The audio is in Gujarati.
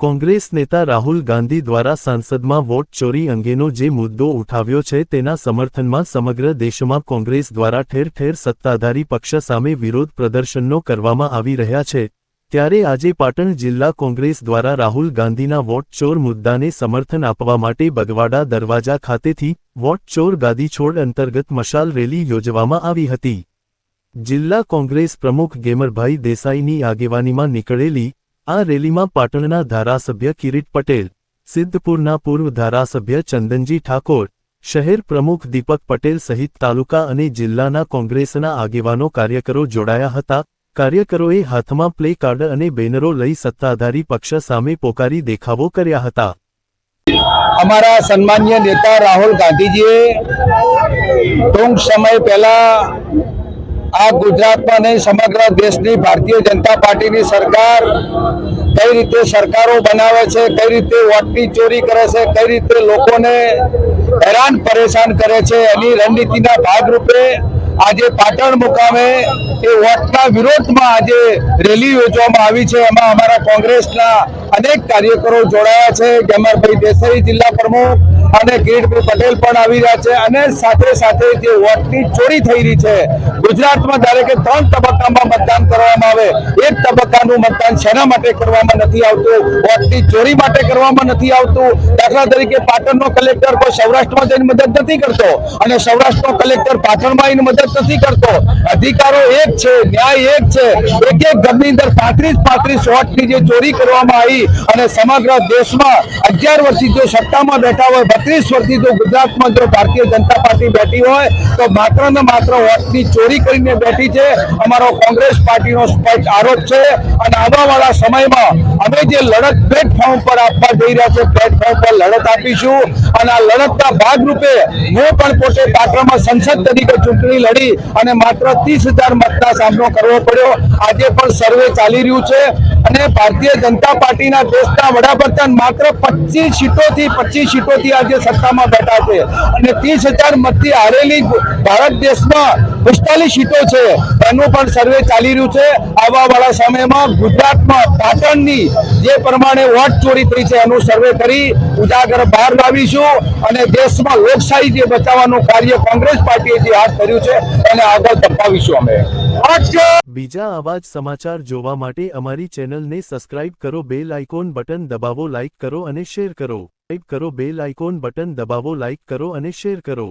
કોંગ્રેસ નેતા રાહુલ ગાંધી દ્વારા સાંસદમાં વોટ ચોરી અંગેનો જે મુદ્દો ઉઠાવ્યો છે તેના સમર્થનમાં સમગ્ર દેશમાં કોંગ્રેસ દ્વારા ઠેર ઠેર સત્તાધારી પક્ષ સામે વિરોધ પ્રદર્શનો કરવામાં આવી રહ્યા છે, ત્યારે આજે પાટણ જિલ્લા કોંગ્રેસ દ્વારા રાહુલ ગાંધીના વોટ ચોર મુદ્દાને સમર્થન આપવા માટે બગવાડા દરવાજા ખાતેથી વોટ ચોર ગાદી છોડ અંતર્ગત મશાલ રેલી યોજવામાં આવી હતી। જિલ્લા કોંગ્રેસ પ્રમુખ ગેમરભાઈ દેસાઈની આગેવાનીમાં નીકળેલી આ રેલીમાં પાટણના ધારાસભ્ય કિરીટ પટેલ, સિદ્ધપુરના પૂર્વ ધારાસભ્ય ચંદનજી ઠાકોર, શહેર પ્રમુખ દીપક પટેલ સહિત તાલુકા અને જિલ્લાના કોંગ્રેસના આગેવાનો કાર્યકરો જોડાયા હતા। કાર્યકરોએ હાથમાં પ્લે કાર્ડ અને બેનરો લઈ સત્તાધારી પક્ષ સામે પોકારી દેખાવો કર્યા હતા। અમારા સન્માનીય નેતા રાહુલ ગાંધીજીએ ટૂંક સમય પહેલા આ ગુજરાતમાં નહીં સમગ્ર દેશની ભારતીય જનતા પાર્ટીની સરકાર કઈ રીતે સરકારો બનાવે છે, કઈ રીતે વોટની ચોરી કરે છે, કઈ રીતે લોકોને હેરાન પરેશાન કરે છે, એની રણનીતિના ભાગરૂપે આજે પાટણ મુકામે એ વોટના વિરોધમાં આજે રેલી યોજવામાં આવી છે। એમાં અમારા કોંગ્રેસના અનેક કાર્યકરો જોડાયા છે। ગેમરભાઈ દેસાઈ જિલ્લા પ્રમુખ અને કિરીટભાઈ પટેલ પણ આવી રહ્યા છે અને સાથે સાથે જે વોટની ચોરી થઈ રહી છે, ગુજરાતમાં ધારે કે 3 તબક્કામાં મતદાન કરવામાં આવે, એક તબક્કાનું મતદાન શેના માટે કરવામાં નથી આવતું? વોટની ચોરી માટે કરવામાં નથી આવતું। દાખલા તરીકે પાટણનો કલેક્ટર કોઈ સૌરાષ્ટ્રમાં જઈને મદદ નથી કરતો અને સૌરાષ્ટ્રનો કલેક્ટર પાટણમાં આવીને મદદ નથી કરતો। અધિકારો એક છે, ન્યાય એક છે। એક ઘરની અંદર 35 વોટની જે ચોરી કરવામાં આવી અને સમગ્ર દેશમાં 11 વર્ષથી જો સત્તામાં બેઠા હોય, 32 વર્ષથી જો ગુજરાતમાં જો ભારતીય જનતા પાર્ટી બેઠી હોય તો માત્ર ને માત્ર વોટની ચોરી કરીને બેઠી છે। અમારો કોંગ્રેસ પાર્ટીનો સ્પષ્ટ આરોપ છે અને આવવાવાળા સમયમાં અમે જે લડત પ્લેટફોર્મ પર આપવા જઈ રહ્યા છે, પ્લેટફોર્મ પર લડત આપીશું અને આ લડતના ભાગરૂપે હું પણ પોતે પાટણમાં સંસદ તરીકે ચૂંટણી લડી અને માત્ર 30,000 મતનો સામનો કરવો પડ્યો। આજે પણ સર્વે ચાલી રહ્યું છે અને ભારતીય જનતા પાર્ટીના દેશના વડાપ્રધાન માત્ર 25 સીટોથી આજે સત્તામાં બેઠા છે અને 30,000 મતથી હારેલી ભારત દેશમાં 45 સીટો છે, એનું પણ સર્વે ચાલી રહ્યું છે। આવવાવાળા સમયમાં ગુજરાતમાં પાટણની જે પ્રમાણે વોટ ચોરી થઈ છે એનું સર્વે કરી ઉજાગર બહાર લાવીશું અને દેશમાં લોકશાહી જે બચાવવાનું કાર્ય કોંગ્રેસ પાર્ટીએ જે હાથ ધર્યું છે એને આગળ ધપાવીશું અમે। બીજા આવા જ સમાચાર જોવા માટે અમારી ચેનલને સબસ્ક્રાઇબ કરો, બેલ આઇકોન બટન દબાવો, લાઇક કરો અને શેર કરો। બેલ આઇકોન બટન દબાવો, લાઇક કરો અને શેર કરો।